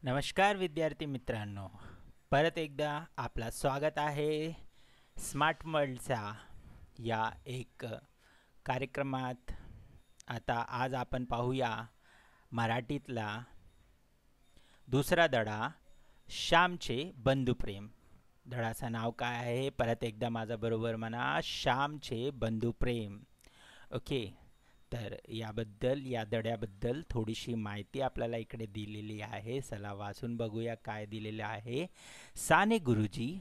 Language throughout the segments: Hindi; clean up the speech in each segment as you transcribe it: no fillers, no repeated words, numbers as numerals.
नमस्कार विद्यार्थी मित्रांनो, परत एकदा आपला स्वागत आहे स्मार्ट वर्ल्डच्या या एक कार्यक्रमात. आता आज आपण पाहूया मराठीतला दुसरा धडा, श्यामचे बंधुप्रेम. धडाचं नाव काय आहे? परत एकदा माझा बरोबर म्हणा, श्यामचे बंधुप्रेम. ओके, तर याबद्दल या धड्याबद्दल थोडीशी माहिती आपल्याला इकडे दिलेली आहे. चला वाचून बघूया काय दिलेलं आहे. साने गुरुजी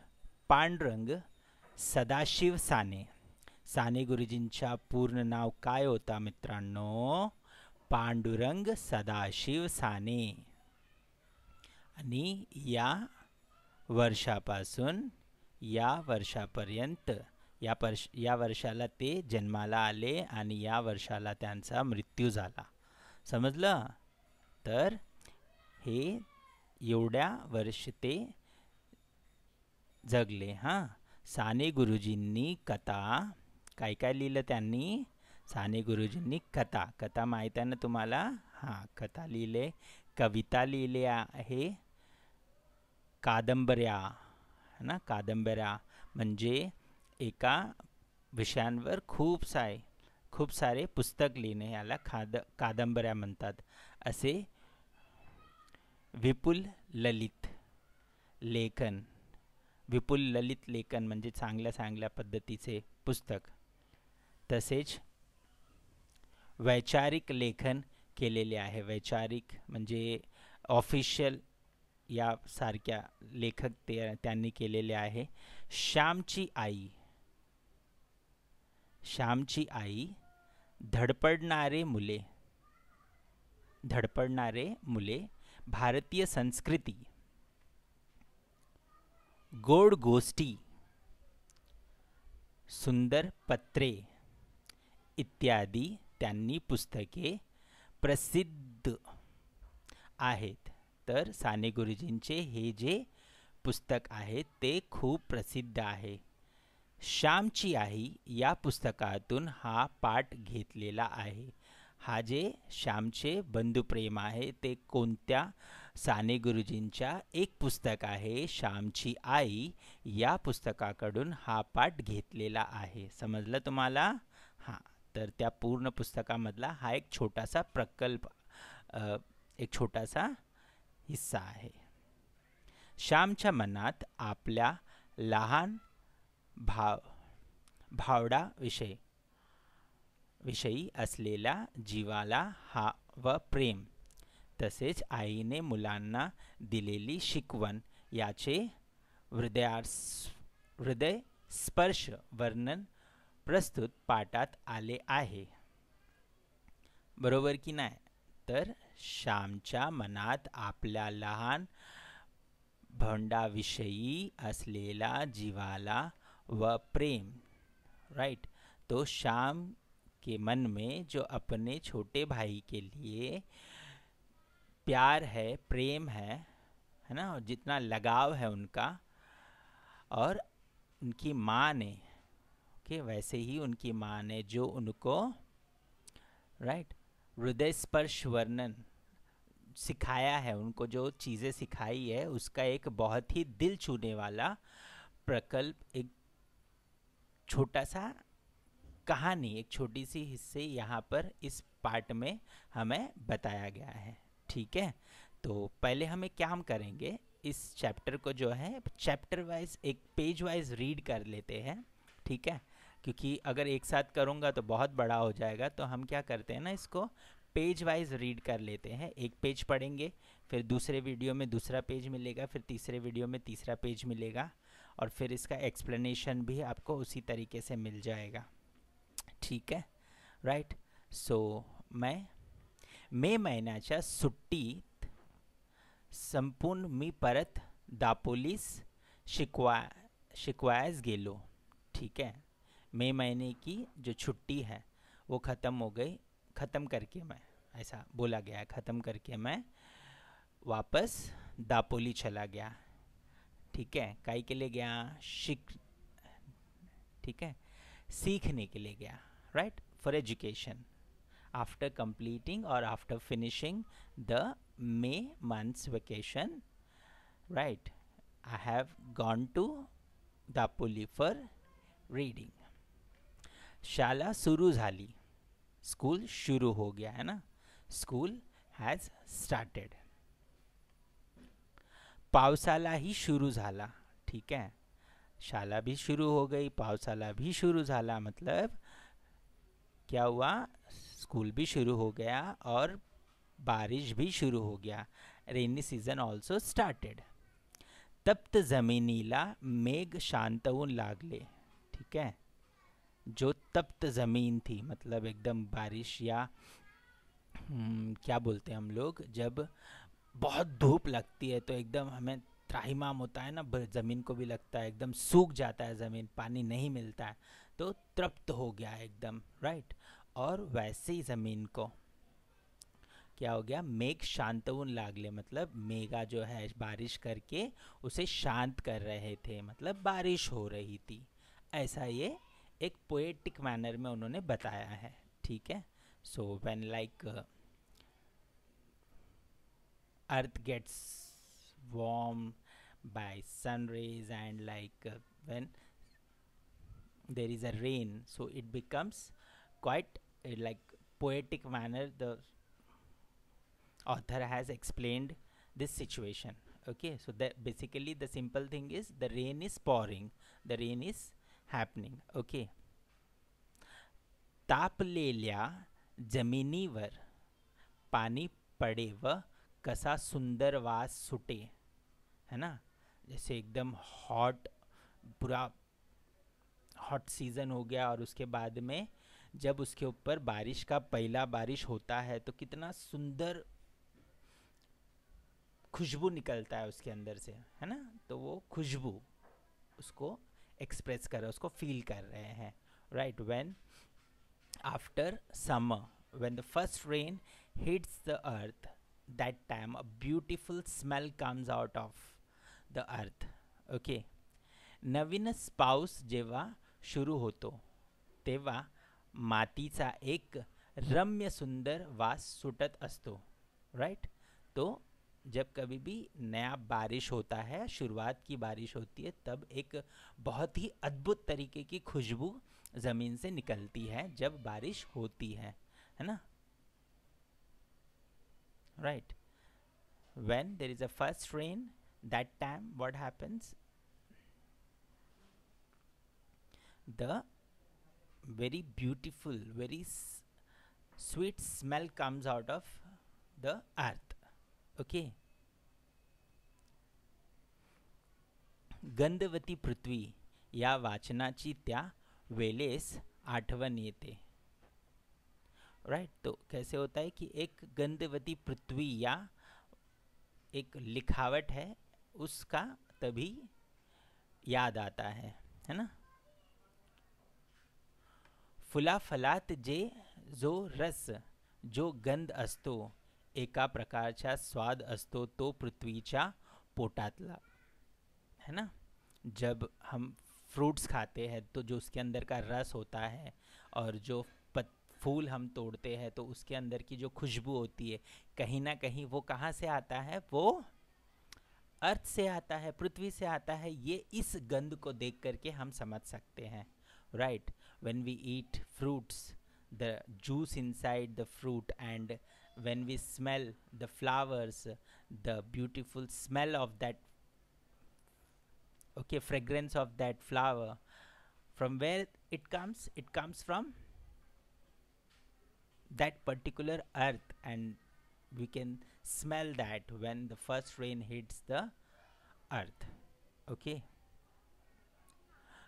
पांडुरंग सदाशिव साने. साने गुरुजींच्या पूर्ण नाव काय होता मित्रांनो? पांडुरंग सदाशिव साने. आणि या वर्षापासून या वर्षापर्यंत या वर्षाला ते जन्माला आले आणि या वर्षाला त्यांचा मृत्यू झाला. समजलं? तर हे एवढ्या वर्ष ते जगले. हां, साने गुरुजींनी कथा काय काय लिहिलं त्यांनी? साने गुरुजींनी कथा माहीत आहे ना तुम्हाला? हां, कथा लिहिले, कविता लिहिले आहे, कादंबऱ्या ना, कादंबऱ्या म्हणजे एका विषयांवर खूप सारे पुस्तक लिहिणे याला कादंबऱ्या म्हणतात. असे विपुल ललित लेखन म्हणजे चांगल्या पद्धतीचे पुस्तक. तसेच वैचारिक लेखन केलेले आहे. वैचारिक म्हणजे ऑफिशियल यासारख्या लेखक त्यांनी केलेले आहे. श्यामची आई, धडपडणारे मुले, भारतीय संस्कृती, गोड गोष्टी, सुंदर पत्रे इत्यादी त्यांनी पुस्तके प्रसिद्ध आहेत. तर साने गुरुजींचे हे जे पुस्तक आहे ते खूप प्रसिद्ध आहे. श्यामची आई या पुस्तकातून हा पाठ घेतलेला आहे. हा जे श्यामचे बंधुप्रेम आहे ते कोणत्या? साने गुरुजींच्या एक पुस्तक आहे श्यामची आई, या पुस्तकाकडून हा पाठ घेतलेला आहे. समजलं तुम्हाला? हां, तर त्या पूर्ण पुस्तकामधला हा एक छोटासा प्रकल्प, एक छोटासा हिस्सा आहे. श्यामच्या मनात आपल्या लहान भावडा विषयी असलेल्या जीवाला व प्रेम, तसेच आईने मुलांना दिलेली शिकवण याचे हृदयस्पर्श वर्णन प्रस्तुत पाठात आले आहे. बरोबर की नाही? तर श्यामच्या मनात आपल्या लहान भावंडाविषयी असलेला जीवाला व प्रेम, राइट? तो श्याम के मन में जो अपने छोटे भाई के लिए प्यार है, प्रेम है ना, और जितना लगाव है उनका, और उनकी माँ ने वैसे ही उनकी माँ ने जो उनको, राइट, हृदय स्पर्श वर्णन सिखाया है, उनको जो चीज़ें सिखाई है उसका एक बहुत ही दिल छूने वाला प्रकल्प, एक छोटा सा कहानी, एक छोटी सी हिस्से यहाँ पर इस पार्ट में हमें बताया गया है. ठीक है, तो पहले हमें क्या हम करेंगे, इस चैप्टर को जो है चैप्टर वाइज, एक पेज वाइज रीड कर लेते हैं. ठीक है, क्योंकि अगर एक साथ करूँगा तो बहुत बड़ा हो जाएगा. तो हम क्या करते हैं ना, इसको पेज वाइज रीड कर लेते हैं. एक पेज पढ़ेंगे, फिर दूसरे वीडियो में दूसरा पेज मिलेगा, फिर तीसरे वीडियो में तीसरा पेज मिलेगा, और फिर इसका एक्सप्लेनेशन भी आपको उसी तरीके से मिल जाएगा. ठीक है, राइट? सो मे महिन्याच्या सुट्टीत संपूर्ण मी परत दापोलीस शिकवायस गेलो. ठीक है, मई महीने की जो छुट्टी है वो ख़त्म हो गई, ख़त्म करके मैं, ऐसा बोला गया, ख़त्म करके मैं वापस दापोली चला गया. ठीक है, काई के लिए गया? ठीक है, सीखने के लिए गया, right, for education. after completing or after finishing the May month's vacation, right, I have gone to Dapoli for reading. शाला सुरू झाली, स्कूल शुरू हो गया है ना, स्कूल हैज स्टार्टेड. पावसाला ही शुरू झाला, ठीक है, शाला भी शुरू हो गई, पावसाला भी शुरू झाला, मतलब क्या हुआ, स्कूल भी शुरू हो गया और बारिश भी शुरू हो गया. Rainy season also started. तप्त जमिनीला मेघ शांत होऊन लागले, ठीक है, जो तप्त ज़मीन थी मतलब एकदम बारिश या क्या बोलते हैं हम लोग, जब बहुत धूप लगती है तो एकदम हमें त्राहिमाम होता है ना, ज़मीन को भी लगता है, एकदम सूख जाता है ज़मीन, पानी नहीं मिलता है, तो तृप्त हो गया एकदम, राइट. और वैसे ही ज़मीन को क्या हो गया, मेघ शांतउन लागले, मतलब मेघा जो है बारिश करके उसे शांत कर रहे थे, मतलब बारिश हो रही थी. ऐसा ये एक पोएटिक मैनर में उन्होंने बताया है, ठीक है. So when like earth gets warm by sun rays and like when there is a rain, so it becomes quite like poetic manner the author has explained this situation. Okay, so that basically the simple thing is the rain is pouring, the rain is happening. Okay, तापलेल्या जमिनीवर पाणी पडे व कसा सुंदर वास सुटे, है ना, जैसे एकदम हॉट, पूरा हॉट सीज़न हो गया और उसके बाद में जब उसके ऊपर बारिश का पहला बारिश होता है तो कितना सुंदर खुशबू निकलता है उसके अंदर से, है ना, तो वो खुशबू उसको एक्सप्रेस कर रहे हैं, उसको फील कर रहे हैं, right. When after summer, when the first rain hits the earth, that time a beautiful smell comes out of the earth. Okay, नवीन पाऊस जेव्हा सुरू होतो तेव्हा मातीचा एक रम्य सुंदर वास सुटत असतो, राइट. तो जब कभी भी नया बारिश होता है, शुरुआत की बारिश होती है, तब एक बहुत ही अद्भुत तरीके की खुशबू ज़मीन से निकलती है जब बारिश होती है ना, right. When there is a first rain, that time what happens, the very beautiful, very sweet smell comes out of the earth. Okay, गंधवती पृथ्वी या वाचनाची त्या वेळेस आठवण येते, राइट. तो कैसे होता है कि एक गंधवती पृथ्वी या एक लिखावट है उसका तभी याद आता है ना. फुला फलात जे जो रस, जो गंध असतो, एका प्रकारचा स्वाद असतो तो पृथ्वीच्या पोटातला, है ना. जब हम फ्रूट्स खाते हैं तो जो उसके अंदर का रस होता है और जो फूल हम तोड़ते हैं तो उसके अंदर की जो खुशबू होती है, कहीं ना कहीं वो कहाँ से आता है, वो अर्थ से आता है, पृथ्वी से आता है. ये इस गंध को देख करके हम समझ सकते हैं, right. When we eat fruits, the juice inside the fruit, and when we smell the flowers, the beautiful smell of that, okay, fragrance of that flower, from where it comes from that particular earth, and we can smell that when the first rain hits the earth. Okay,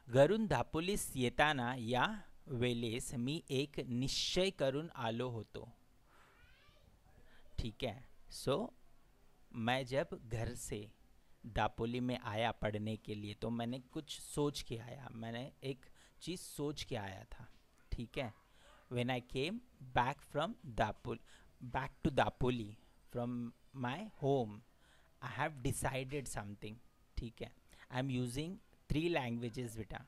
घरून दापोलीस येताना या वेळेस मी एक निश्चय करून आलो होतो, ठीक है. सो मैं जब घर से दापोली में आया पढ़ने के लिए तो मैंने कुछ सोच के आया, मैंने एक चीज़ सोच के आया था, ठीक है. When I came back from back to Dapoli from my home, I have decided something, ठीक है. I am using 3 languages बेटा,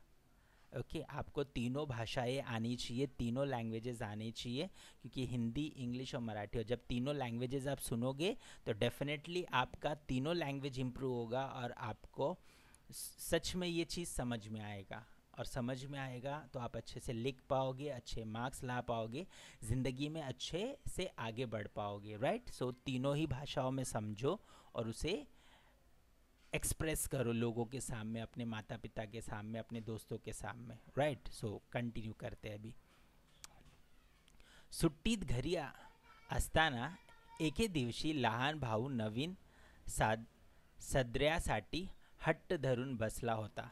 ओके आपको तीनों भाषाएं आनी चाहिए, तीनों लैंग्वेजेस आनी चाहिए, क्योंकि हिंदी, इंग्लिश और मराठी, और जब तीनों लैंग्वेजेस आप सुनोगे तो डेफिनेटली आपका तीनों लैंग्वेज इम्प्रूव होगा और आपको सच में ये चीज़ समझ में आएगा। और समझ में आएगा तो आप अच्छे से लिख पाओगे, अच्छे मार्क्स ला पाओगे, ज़िंदगी में अच्छे से आगे बढ़ पाओगे, राइट। सो तीनों ही भाषाओं में समझो और उसे एक्सप्रेस करो लोगों के सामने, अपने माता पिता के सामने, अपने दोस्तों के सामने, राइट। सो कंटिन्यू करते हैं अभी। सुट्टीत घरी असताना एके दिवशी लहान भाऊ नवीन सदऱ्यासाठी हट्ट धरून बसला होता।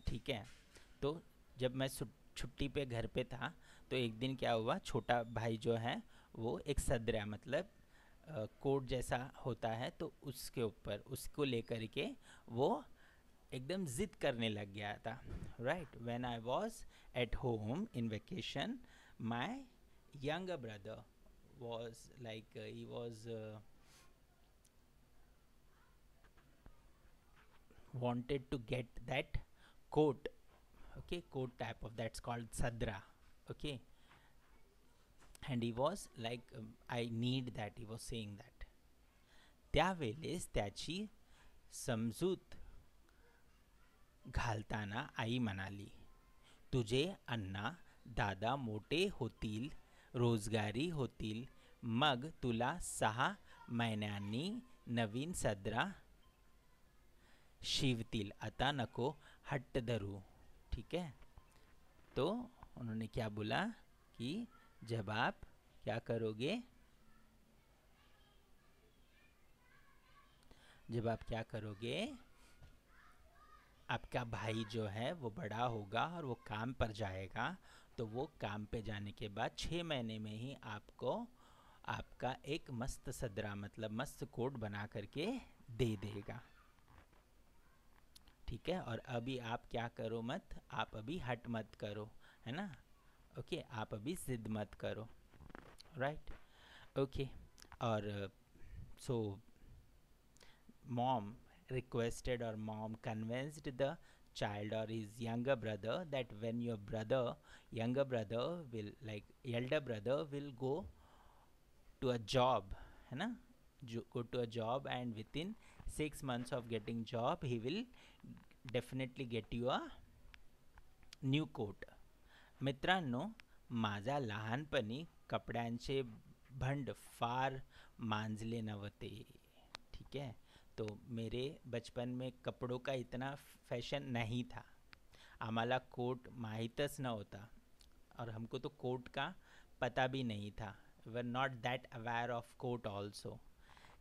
ठीक है, तो जब मैं छुट्टी पे घर पे था तो एक दिन क्या हुआ, छोटा भाई जो है वो एक सदरा मतलब कोट जैसा होता है, तो उसके ऊपर उसको लेकर के वो एकदम जिद करने लग गया था, right. When I was at home in vacation, my younger brother was like he was wanted to get that coat, okay, coat type of that's called sadra, okay, and he was like I need that, he was saying that. त्यावेळेस त्याची समजूत घालताना आई म्हणाली, तुझे अण्णा दादा मोठे होतील, रोजगारी होतील, मग तुला 6 महिन्यांनी नवीन सदरा शिवतील, आता नको हट्ट धरू। ठीक है, तो उन्होंने क्या बोला कि जब आप क्या करोगे, जब आप क्या करोगे, आपका भाई जो है वो बड़ा होगा और वो काम पर जाएगा, तो वो काम पे जाने के बाद 6 महीने में ही आपको आपका एक मस्त सदरा मतलब मस्त कोट बना करके दे देगा। ठीक है, और अभी आप क्या करो मत, आप अभी हट मत करो, है ना। ओके, आप अभी जिद मत करो, राइट। ओके, और सो mom requested or mom convinced the child or his younger brother that when your younger brother will like elder brother will go to a job, है ना, go to a job and within 6 months of getting job he will definitely get you a new coat. मित्रांनो, माझा लहानपणी कपड्यांचे भंड फार मांजले नव्हते। ठीक है, तो मेरे बचपन में कपड़ों का इतना फैशन नहीं था, आम्हाला कोट माहीतच नव्हता और हमको तो कोट का पता भी नहीं था, were not that aware of coat also.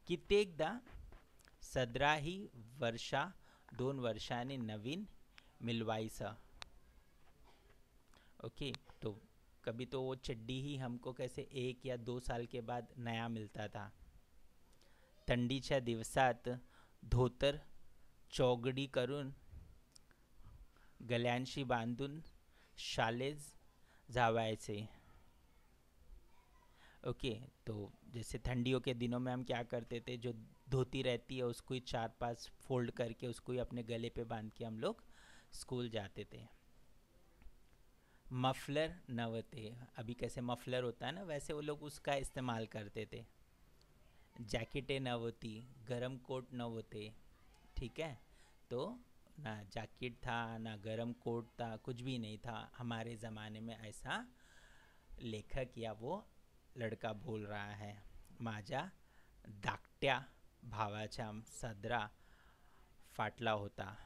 कित्येकदा सदराही वर्षा 2 वर्षांनी नवीन मिलवायचा। ओके, तो कभी तो वो चड्डी ही हमको कैसे 1 या 2 साल के बाद नया मिलता था। थंडीच्या दिवसात धोतर चौगडी करून गल्यांशी बांधून शाळेत जावायचे। ओके, तो जैसे ठंडियों के दिनों में हम क्या करते थे, जो धोती रहती है उसको ही 4-5 फोल्ड करके उसको ही अपने गले पे बांध के हम लोग स्कूल जाते थे। मफलर नव्हते, अभी कैसे मफलर होता है ना, वैसे वो लोग उसका इस्तेमाल करते थे। जैकेटें नव्हती, गरम कोट नव्हते। ठीक है, तो ना जैकेट था ना गरम कोट था, कुछ भी नहीं था हमारे ज़माने में, ऐसा लेखक या वो लड़का बोल रहा है। माझ्या धाकट्या भावाचा सदरा फाटला होता।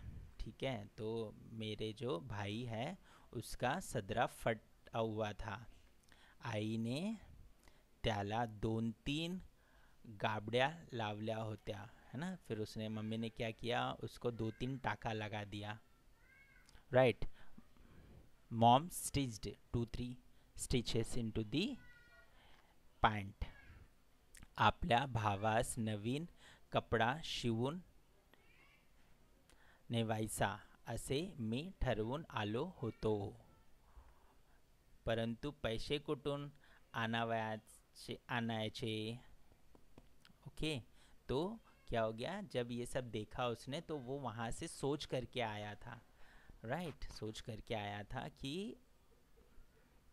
ठीक है, तो मेरे जो भाई है उसका सदरा फटा हुआ था। आईने त्याला 2-3 गाबड्या लावल्या होत्या, है ना, फिर उसने मम्मी ने क्या किया, उसको 2-3 टाका लगा दिया, right. Mom stitched 2-3 stitches into the pant. आपल्या भावास नवीन कपडा शिवून नेवायचा असे मी ठरवून आलो होतो, परंतु पैसे कुठून आणायचे। ओके, तो क्या हो गया, जब ये सब देखा उसने तो वो वहाँ से सोच करके आया था, राइट, सोच करके आया था कि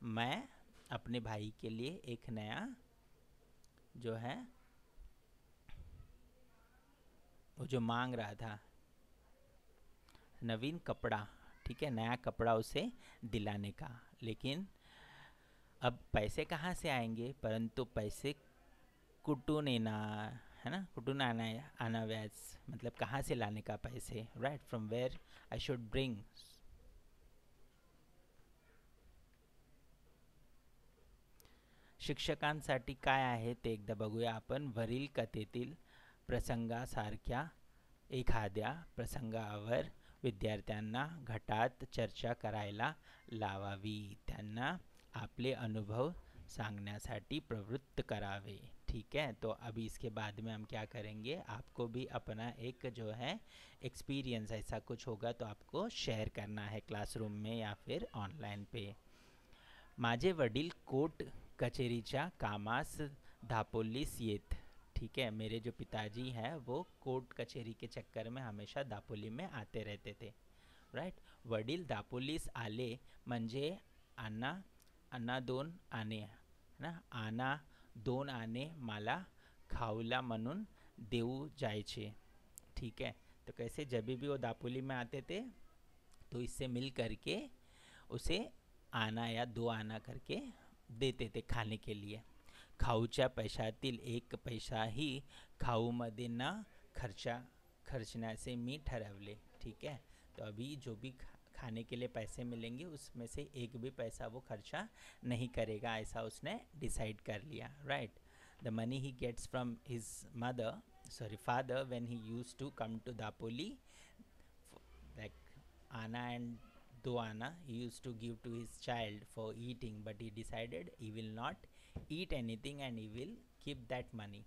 मैं अपने भाई के लिए एक नया जो है वो जो मांग रहा था नवीन कपड़ा, ठीक है, नया कपड़ा उसे दिलाने का। लेकिन अब पैसे कहाँ से आएंगे, परंतु पैसे कुटुन ना, है ना, कुटुन आना, आना व्याज, मतलब कहाँ से लाने का पैसे, right, from where I should bring. शिक्षकांसाठी काय आहे ते एकदा बघूया आपण. वरील कथेतील प्रसंगासारख्या एखाद्या प्रसंगावर विद्यार्थ्यांना घटात चर्चा करायला लावावी, त्यांना आपले अनुभव सांगण्यासाठी प्रवृत्त करावे। ठीक है, तो अभी इसके बाद में हम क्या करेंगे, आपको भी अपना एक जो है एक्सपीरियंस ऐसा कुछ होगा तो आपको शेयर करना है क्लासरूम में या फिर ऑनलाइन पे। माझे वडील कोर्ट कचेरीच्या कामास दापोलीस येत। ठीक है, मेरे जो पिताजी हैं वो कोर्ट कचेरी के चक्कर में हमेशा दापोली में आते रहते थे, राइट। वडील दापोलीस आले म्हणजे आना, आना दोन आने, ना, आना दोन आने मला खाऊला म्हणून देऊ जायचे। ठीक है, तो कैसे जब भी वो दापोली में आते थे तो इससे मिल करके उसे आना या दो आना करके देते थे खाने के लिए। खाऊच्या पैशातील एक पैसाही खाऊमध्ये न खर्चण्याचे मी ठरवले। ठीक है, तो अभी जो भी खाने के लिए पैसे मिलेंगे उसमें से एक भी पैसा वो खर्चा नहीं करेगा, ऐसा उसने डिसाइड कर लिया, right. The money he gets from his mother, sorry, father, when he used to come to Dapoli, like Anna and Doana, he used to give to his child for eating, but he decided he will not eat anything and he will keep that money.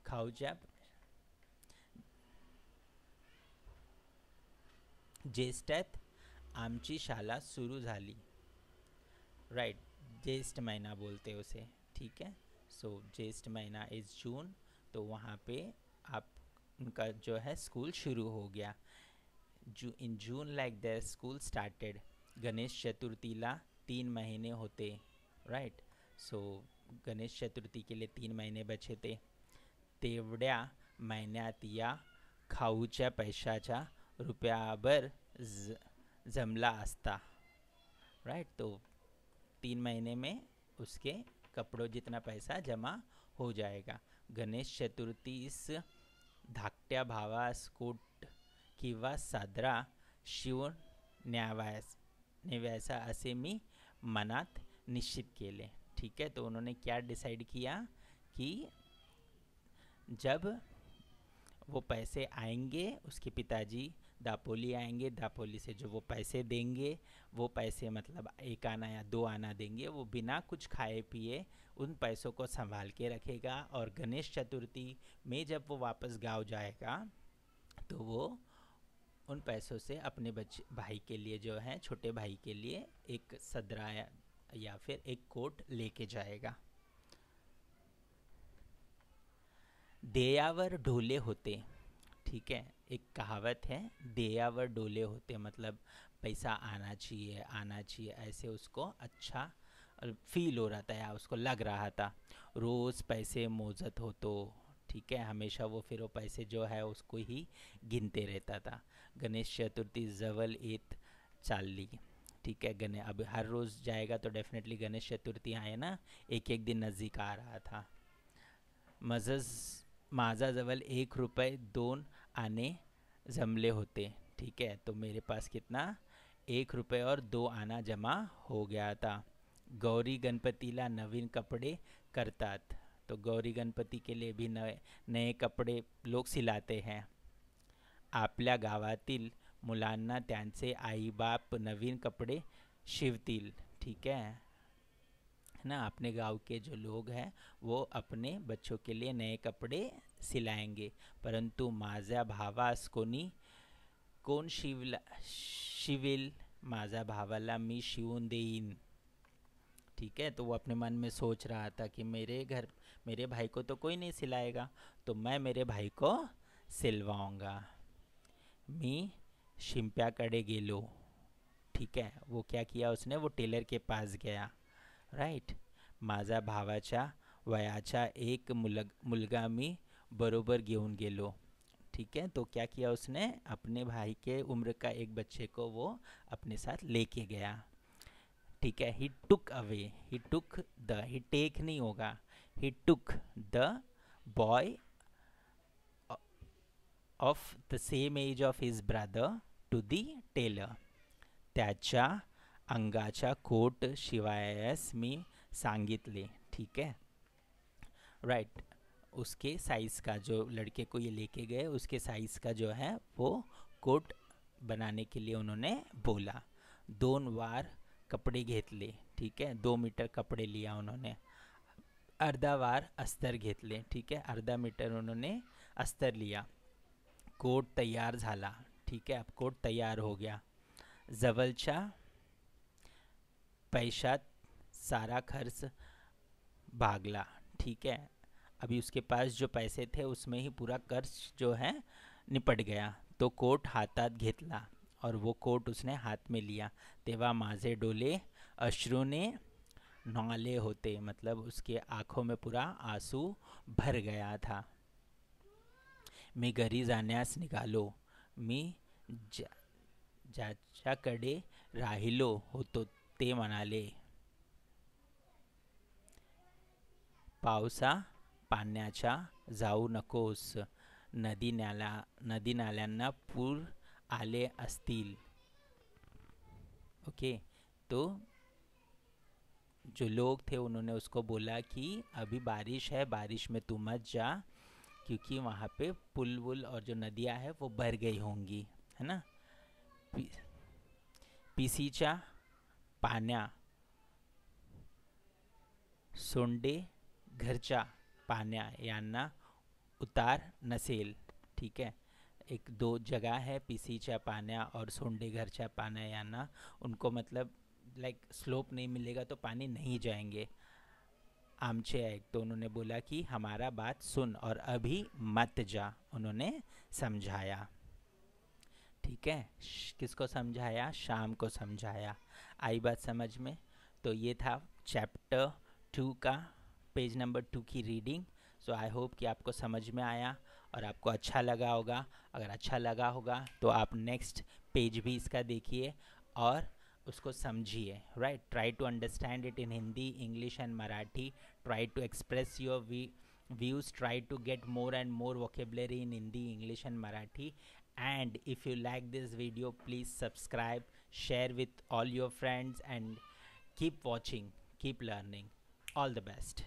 खाऊच्या ज्येष्ठात आमची शाला शुरू झाली, राइट, ज्येष्ठ महीना बोलते उसे। ठीक है, सो ज्येष्ठ महीना इज़ जून, तो वहाँ पे आप उनका जो है स्कूल शुरू हो गया। In June like the school started. Ganesh चतुर्थीला 3 महीने होते, राइट। सो गणेश चतुर्थी के लिए 3 महीने बचे थे। तेवढ्या महिन्यात या खाऊच्या पैशाच्या रुपयाभर जमला असता, राइट। तो 3 महीने में उसके कपड़ों जितना पैसा जमा हो जाएगा। गणेश चतुर्थीस धाकट्या भावास कोट किंवा सादरा शिवून न्यावायचा असे मी मनात निश्चित केले। ठीक है, तो उन्होंने क्या डिसाइड किया कि जब वो पैसे आएंगे, उसके पिताजी दापोली आएंगे, दापोली से जो वो पैसे देंगे, वो पैसे मतलब 1 आना या 2 आना देंगे, वो बिना कुछ खाए पिए उन पैसों को संभाल के रखेगा। और गणेश चतुर्थी में जब वो वापस गांव जाएगा तो वो उन पैसों से अपने बच्चे भाई के लिए जो है, छोटे भाई के लिए एक सदरा या फिर एक कोट लेके जाएगा। देयावर ढोले होते। ठीक है, एक कहावत है, देयावर डोले होते, मतलब पैसा आना चाहिए ऐसे उसको अच्छा फील हो रहा था या उसको लग रहा था। रोज़ पैसे मोजत हो तो, ठीक है, हमेशा वो फिर वो पैसे जो है उसको ही गिनते रहता था। गणेश चतुर्थी जवल ईद चाली। ठीक है, अब हर रोज़ जाएगा तो डेफिनेटली गणेश चतुर्थी आए ना, एक एक दिन नज़दीक आ रहा था। माझा जवळ 1 रुपये 2 आने जमले होते। ठीक है, तो मेरे पास कितना, 1 रुपये और 2 आना जमा हो गया था। गौरी गणपतीला नवीन कपड़े करतात, तो गौरी गणपति के लिए भी नए कपड़े लोग सिलाते हैं। आपल्या गावातील मुलांना त्यांचे आईबाप नवीन कपड़े शिवतील। ठीक है ना, अपने गांव के जो लोग हैं वो अपने बच्चों के लिए नए कपड़े सिलाएंगे, परंतु माझ्या भावास कोण शिविल, माझ्या भावाला मी शिवून देईन। ठीक है, तो वो अपने मन में सोच रहा था कि मेरे भाई को तो कोई नहीं सिलाएगा, तो मैं मेरे भाई को सिलवाऊंगा। मी शिंप्याकडे गेलो, ठीक है, वो क्या किया उसने, वो टेलर के पास गया, राइट। माझा भावाच्या वयाचा एक मुलगा मी बरोबर घेऊन गेलो, ठीक है। तो क्या किया उसने, अपने भाई के उम्र का एक बच्चे को वो अपने साथ लेके गया, ठीक है। He took away, he took the, he take नहीं होगा, he took the boy of the same age of his brother to the tailor, त्याच्या अंगाचा कोट शिवायस मी सांगितले, ठीक है, राइट। उसके साइज़ का, जो लड़के को ये लेके गए उसके साइज़ का जो है वो कोट बनाने के लिए उन्होंने बोला। 2 वार कपडे घेतले, ठीक है, 2 मीटर कपड़े लिया उन्होंने। अर्धा वार अस्तर घेतले, ठीक है, अर्धा मीटर उन्होंने अस्तर लिया। कोट तैयार झाला, ठीक है, अब कोट तैयार हो गया। जवळच्या पैशात सारा खर्च भागला, ठीक है, अभी उसके पास जो पैसे थे उसमें ही पूरा कर्ज जो है निपट गया। तो कोट हातात घेतला, और वो कोट उसने हाथ में लिया। तेव्हा माझे डोले अश्रुने नौले होते, मतलब उसके आंखों में पूरा आंसू भर गया था। मी घरी जाण्यास निघालो, मी ज्याच्याकडे राहिलो होतो ते म्हणाले, पावसा पाण्याच्या जाऊ नकोस, नदी नाल्यांना पूर आले असतील, ओके। तो जो लोग थे उन्होंने उसको बोला कि अभी बारिश है, बारिश में तू मत जा, क्योंकि वहाँ पे पुल वुल और जो नदियाँ हैं वो भर गई होंगी, है ना। पिसीच्या पाण्या सोंडे घरच्या पाण्या यांना उतार नसेल, ठीक है। एक 2 जगह है, पिसीच्या पाण्या और सोंडे घरच्या पाण्या यांना, उनको मतलब लाइक स्लोप नहीं मिलेगा तो पानी नहीं जाएंगे। आमचे एक, तो उन्होंने बोला कि हमारा बात सुन और अभी मत जा, उन्होंने समझाया, ठीक है। किसको समझाया, शाम को समझाया। आई बात समझ में। तो ये था चैप्टर 2 का पेज नंबर 2 की रीडिंग। सो आई होप कि आपको समझ में आया और आपको अच्छा लगा होगा। अगर अच्छा लगा होगा तो आप नेक्स्ट पेज भी इसका देखिए और उसको समझिए, right. Try to understand it in Hindi, English and Marathi. Try to express your views, try to get more and more vocabulary in Hindi, English and Marathi. And if you like this video, please subscribe, share with all your friends, and keep watching, keep learning. All the best.